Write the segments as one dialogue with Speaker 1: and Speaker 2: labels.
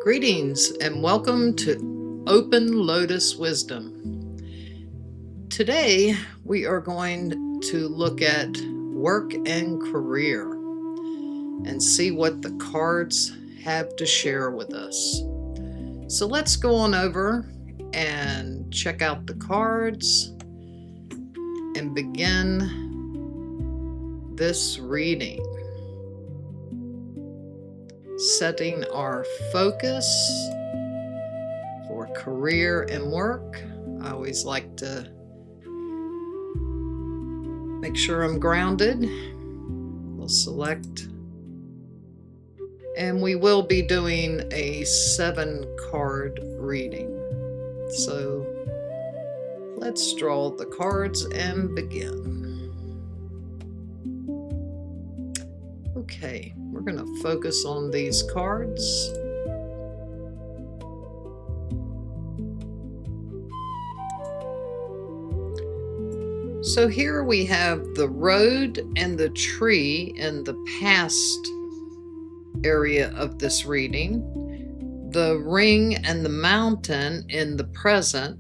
Speaker 1: Greetings and welcome to Open Lotus Wisdom. Today we are going to look at work and career and see what the cards have to share with us. So let's go on over and check out the cards and begin this reading. Setting our focus for career and work. I always like to make sure I'm grounded. We'll select, and we will be doing a 7-card reading. So let's draw the cards and begin. Okay, we're going to focus on these cards. So here we have the road and the tree in the past area of this reading, the ring and the mountain in the present,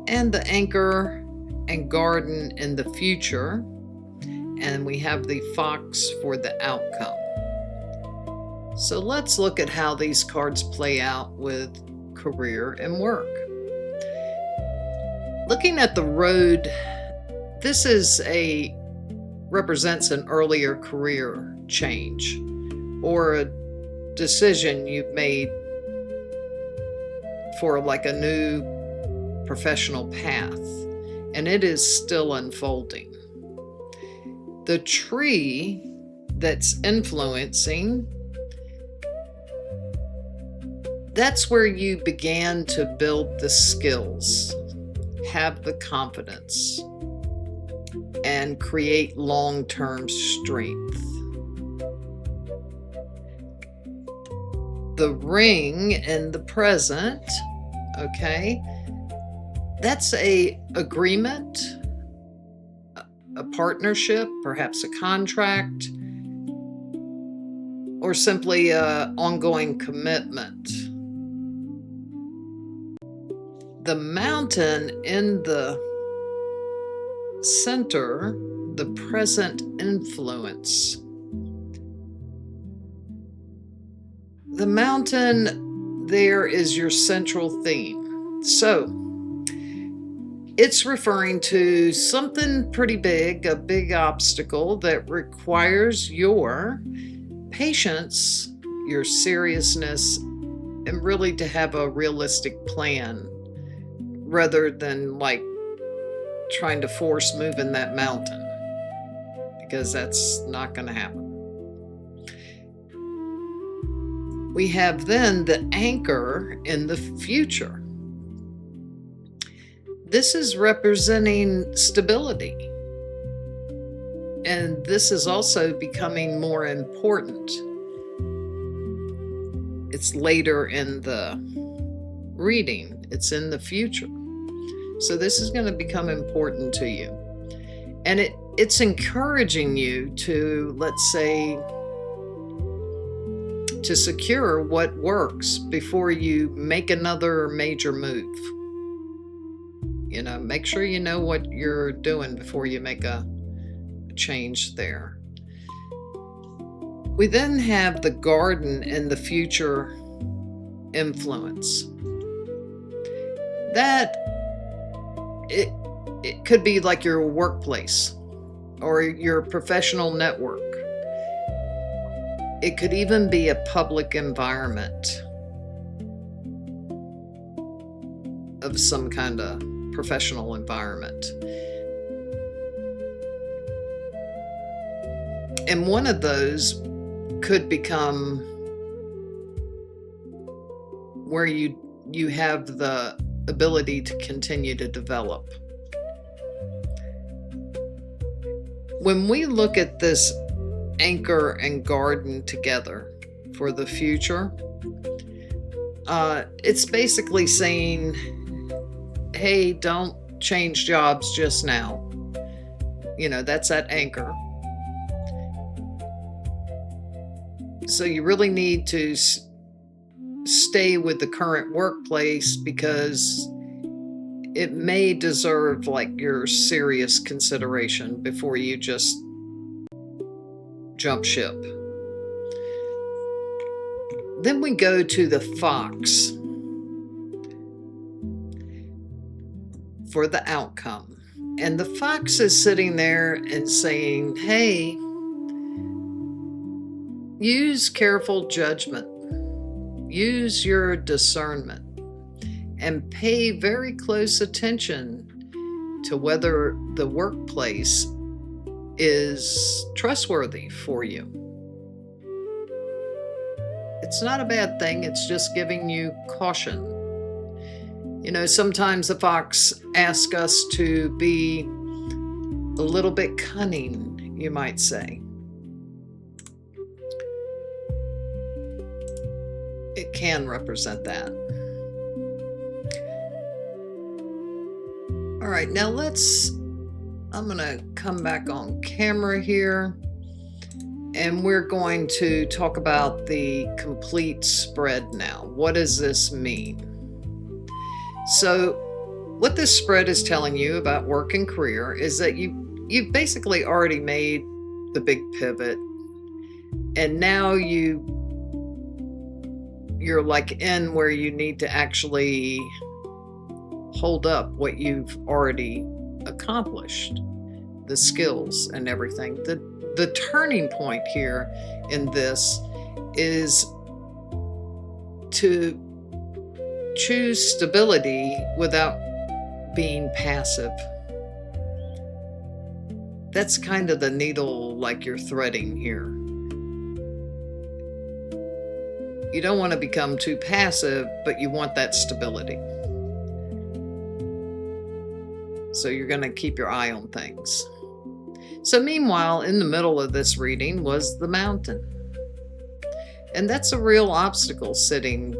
Speaker 1: and the anchor and garden in the future. And we have the fox for the outcome. So let's look at how these cards play out with career and work. Looking at the road, this represents an earlier career change or a decision you've made for like a new professional path, and it is still unfolding. The tree that's influencing, that's where you began to build the skills, have the confidence, and create long-term strength. The ring in the present, okay, that's an agreement, a partnership, perhaps a contract, or simply an ongoing commitment. The mountain in the center, the present influence. The mountain there is your central theme. So, it's referring to something pretty big, a big obstacle that requires your patience, your seriousness, and really to have a realistic plan rather than like trying to force moving that mountain, because that's not going to happen. We have then the anchor in the future. This is representing stability. And this is also becoming more important. It's later in the reading. It's in the future. So this is going to become important to you. And it's encouraging you to, let's say, to secure what works before you make another major move. Make sure you know what you're doing before you make a change there. We then have the garden in the future influence. That it could be like your workplace or your professional network. It could even be a public environment of some kind of professional environment. And one of those could become where you have the ability to continue to develop. When we look at this anchor and garden together for the future, it's basically saying, hey, don't change jobs just now. That's that anchor. So you really need to stay with the current workplace because it may deserve like your serious consideration before you just jump ship. Then we go to the fox for the outcome. And the fox is sitting there and saying, hey, use careful judgment, use your discernment, and pay very close attention to whether the workplace is trustworthy for you. It's not a bad thing, it's just giving you caution. You know, sometimes the fox asks us to be a little bit cunning, you might say. It can represent that. All right, now I'm gonna come back on camera here, and we're going to talk about the complete spread now. What does this mean? So what this spread is telling you about work and career is that you've basically already made the big pivot, and now you're like in where you need to actually hold up what you've already accomplished, the skills and everything. The turning point here in this is to choose stability without being passive. That's kind of the needle like you're threading here. You don't want to become too passive, but you want that stability. So you're going to keep your eye on things. So meanwhile, in the middle of this reading was the mountain. And that's a real obstacle sitting,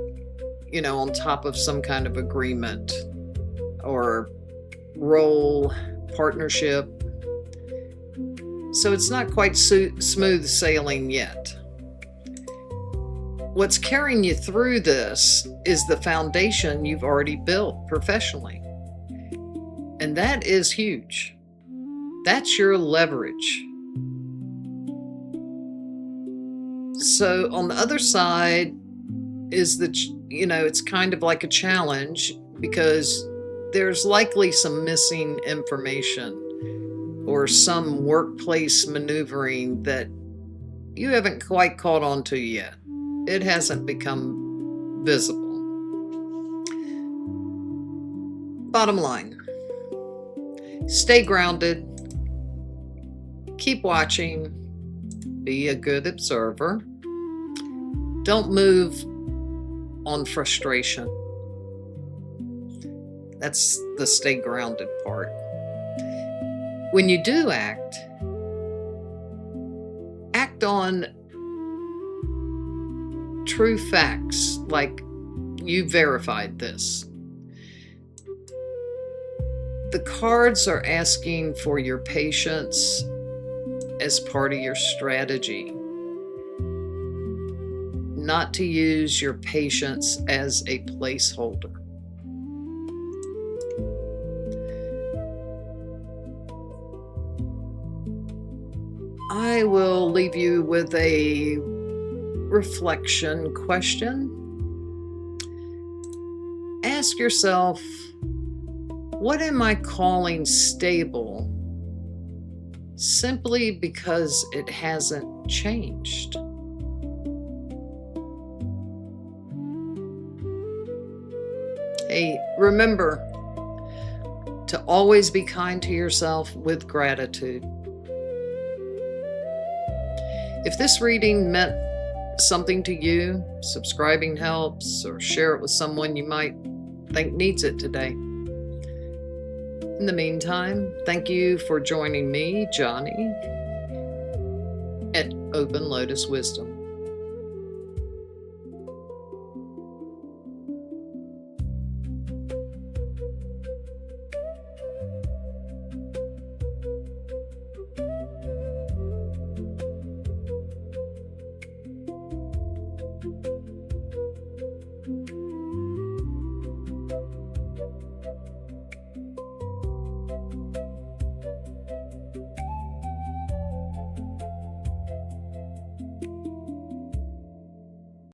Speaker 1: you know, on top of some kind of agreement or role, partnership. So it's not quite smooth sailing yet. What's carrying you through this is the foundation you've already built professionally. And that is huge. That's your leverage. So on the other side is it's kind of like a challenge because there's likely some missing information or some workplace maneuvering that you haven't quite caught on to yet. It hasn't become visible. Bottom line, stay grounded, keep watching, be a good observer. Don't move on frustration. That's the stay grounded part. When you do act on true facts, like you verified this. The cards are asking for your patience as part of your strategy, not to use your patience as a placeholder. I will leave you with a reflection question. Ask yourself, what am I calling stable simply because it hasn't changed? Hey, remember to always be kind to yourself with gratitude. If this reading meant something to you, subscribing helps, or share it with someone you might think needs it today. In the meantime, thank you for joining me, Johnny, at Open Lotus Wisdom.